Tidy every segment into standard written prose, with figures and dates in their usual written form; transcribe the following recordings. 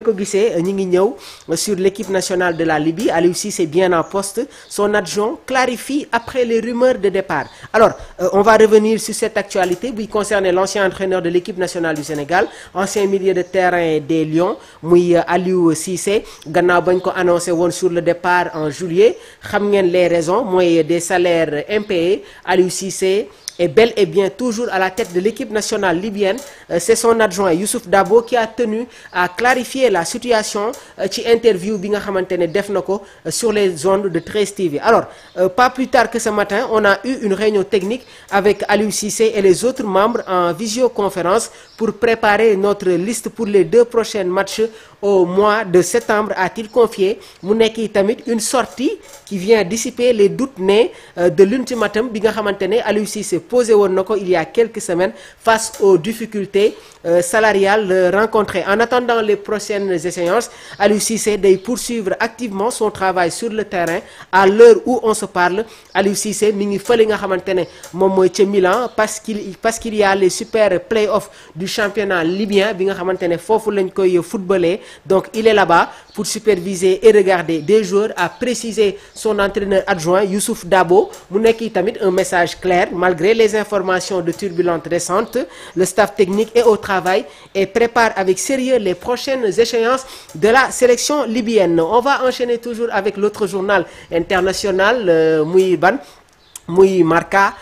ko gisee ñi ngi ñëw sur l'équipe nationale de la Libye. Aliou Cissé bien en poste, son adjoint clarifie après les rumeurs de départ. Alors on va revenir sur cette actualité qui concerne l'ancien entraîneur de l'équipe nationale du Sénégal, ancien milieu de terrain des Lions, muy Aliou Cissé. Gannaaw bañ ko annoncé woon sur le départ en juillet, xam ngeen les raisons, mooy des salaires impayés. Aliou Cissé est bel et bien toujours à la tête de l'équipe nationale libyenne. C'est son adjoint Youssouf Dabo qui a tenu à clarifier la situation ci interview bi nga xamante ne def na ko sur les ondes de 13 TV. Alors pas plus tard que ce matin, on a eu une réunion technique avec Aliou Cissé et les autres membres en visioconférence pour préparer notre liste pour les 2 prochains matchs au mois de septembre, a-t-il confié. Mu nekk tamit une sortie qui vient dissiper les doutes nés de l'ultimatum bi nga xamante ne Aliou Cissé posé woon na ko il y a quelques semaines face aux difficultés salariales rencontrées. En attendant les prochaines échéances, Aliou Cissé day poursuivre activement son travail sur le terrain. À l'heure où on se parle, Aliou Cissé mi ngi fële nga xamante ne moom mooy ca Milan parce qu'il y a les super play-offs du championnat libyen bi nga xamante ne foofu lañ koy footballer. Donc il est là-bas pour superviser et regarder des joueurs, a précisé son entraîneur adjoint Youssouf Dabo. Mu nekk tamit un message clair malgré les informations de turbulentes récentes. Le staff technique est au travail et prépare avec sérieux les prochaines échéances de la sélection libyenne. On va enchaîner toujours avec l'autre journal international muy Marca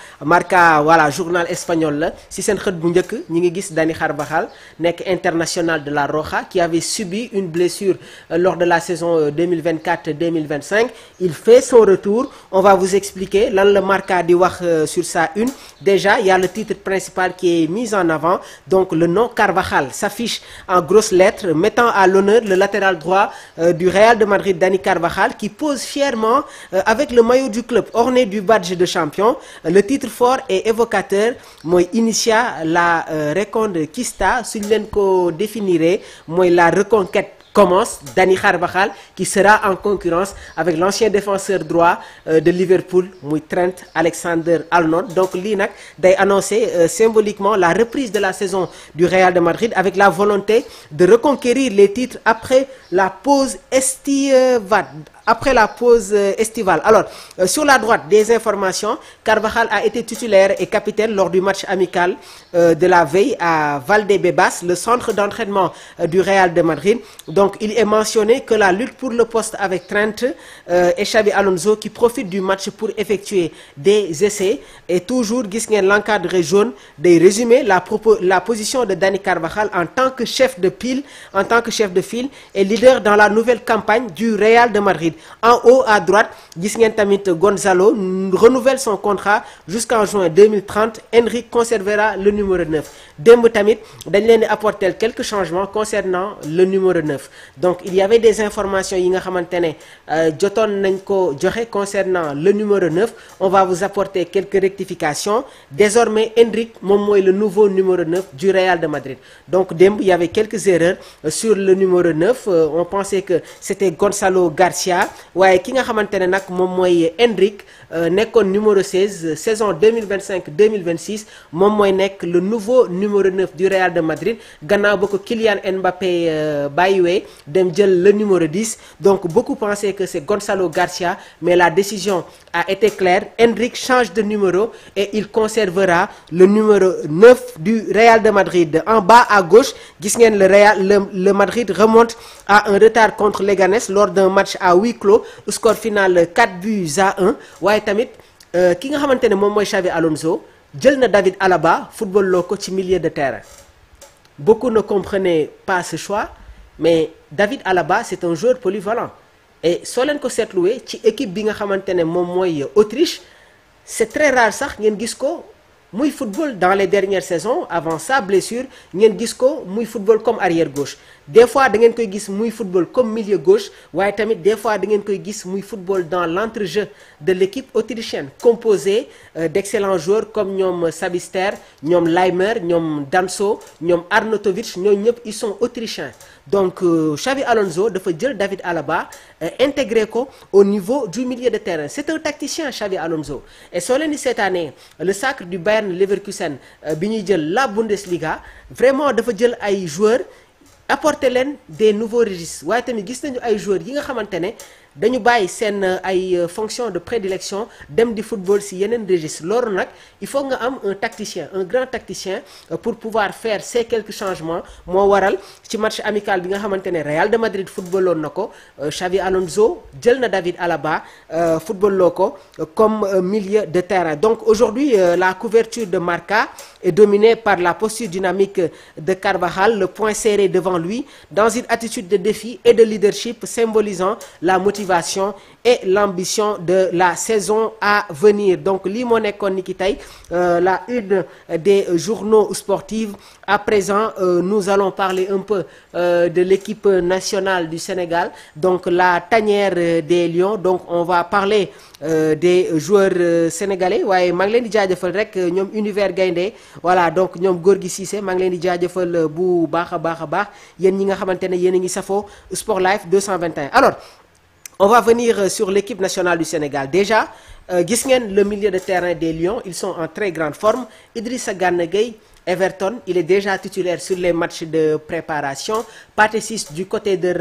voilà, journal espagnol la. Si seen xët bu njëkk ñi ngi gis Dani Carvajal nekk international de la Roja qui avait subi une blessure lors de la saison 2024-2025. Il fait son retour. On va vous expliquer lan la Marca di wax sur sa une. Déjà, il y a le titre principal qui est mis en avant. Donc le nom Carvajal s'affiche en grosses lettres, mettant à l'honneur le latéral droit du Real de Madrid, Dani Carvajal, qui pose fièrement avec le maillot du club orné du badge de champion. Le titre fort et évocateur mooy initia la reconquista, suñ leen ko définiré mooy la reconquête commence. Dani Carvajal qui sera en concurrence avec l'ancien défenseur droit de Liverpool muy Trent Alexander-Arnold. Donc lii nag day annoncer symboliquement la reprise de la saison du Real de Madrid avec la volonté de reconquérir les titres après la pause estivale. Alors, sur la droite, des informations. Carvajal a été titulaire et capitaine lors du match amical de la veille à Valdebebas, le centre d'entraînement du Real de Madrid. Donc, il est mentionné que la lutte pour le poste avec Trent et Xabi Alonso qui profitent du match pour effectuer des essais. Et toujours, gis ngeen l'encadré jaune day résumer la position de Dani Carvajal en tant que chef de file et leader dans la nouvelle campagne du Real de Madrid. En haut à droite, gis ngeen tamit Gonzalo renouvelle son contrat jusqu'en juin 2030. Henrik conservera le numéro 9. Démb tamit dañ leen di apporter quelques changements concernant le numéro 9. Donc il y avait des informations yi nga xamante ne jotoon nañ ko joxe concernant le numéro 9. On va vous apporter quelques rectifications. Désormais Henrik moom mooy le nouveau numéro 9 du Real de Madrid. Donc démb il y avait quelques erreurs sur le numéro 9. On pensait que c'était Gonzalo Garcia. waaye ki nga xamante ne nag moom mooy Henrik nekkoon numéro 16 saison 2025-2026 moom mooy nekk le nouveau numéro 9 du Real de Madrid gannaaw ba ko Kylian Mbappé bàyyiwee dem jël le numéro 10. Donc beaucoup pensaient que c'est Gonzalo Garcia, mais la décision a été claire. Henrik change de numéro et il conservera le numéro 9 du Real de Madrid. En bas à gauche, gis ngeen le Madrid remonte à un retard contre Leganés lors d'un match à huis clos. Score final 4-1. waaye tamit ki nga xamante ne moom mooy Xabi Alonso jël na David Alaba football loo ko ci milieu de terrain. Beaucoup ne comprenaient pas ce choix, mais David Alaba c'est un joueur polyvalent et soo leen ko seetluwee ci équipe bi nga xamante ne moom mooy Autriche c'est très rare sax ngeen gis ko muy football dans les dernières saisons avant sa blessure ngeen gis ko muy football comme arrière gauche. Des fois da ngeen koy gis muy football comme milieu gauche waaye tamit des fois da ngeen koy gis muy football dans l'entrejeu de l'équipe autrichienne composée d'excellents joueurs comme ñoom Sabister, ñoom Laimer, ñoom Danso, ñoom Arnautovic, ñooñu ñëpp ils sont autrichiens. Donc Xabi Alonso dafa jël David Alaba intégré ko au niveau du milieu de terrain. C'est un tacticien Xabi Alonso et soo leen di cette année le sacre du Bayern Leverkusen bi ñuy jël la Bundesliga vraiment dafa jël ay joueurs apporter leen des nouveaux registres waaye tamit gis nañu ay joueurs yi nga xamante ne dañu bàyyi seen ay fonction de prédilection dem di football si yeneen registre loolu nag il faut nga am un tacticien un grand tacticien pour pouvoir faire ces quelques changements moo waral ci match amical bi nga xamante ne Real de Madrid footballoon na ko Xavi Alonso jël na David Alaba footballoo ko comme milieu de terrain. Donc aujourd'hui la couverture de Marca est dominée par la posture dynamique de Carvajal, le poing serré devant lui dans une attitude de défi et de leadership symbolisant la motivation et l'ambition de la saison à venir. Donc lii moo nekkoon ni ki tey la une des journaux sportifs. À présent nous allons parler un peu de l'équipe nationale du Sénégal, donc la tanière des Lions. Donc on va parler des joueurs sénégalais waaye maa ngi leen di jaajëfal rek ñoom Univers Gaynde voilà donc ñoom Gorgui Cissé maa ngi leen di jaajëfal bu baax a baax yéen ñi nga xamante ne yéen a ngi safoo Sport Life 221. Alors on va venir sur l'équipe nationale du Sénégal. Déjà gis ngeen le milieu de terrain des Lions, ils sont en très grande forme. Idrissa Gana Gueye, Everton, il est déjà titulaire sur les matchs de préparation. Pathé Ciss du côté de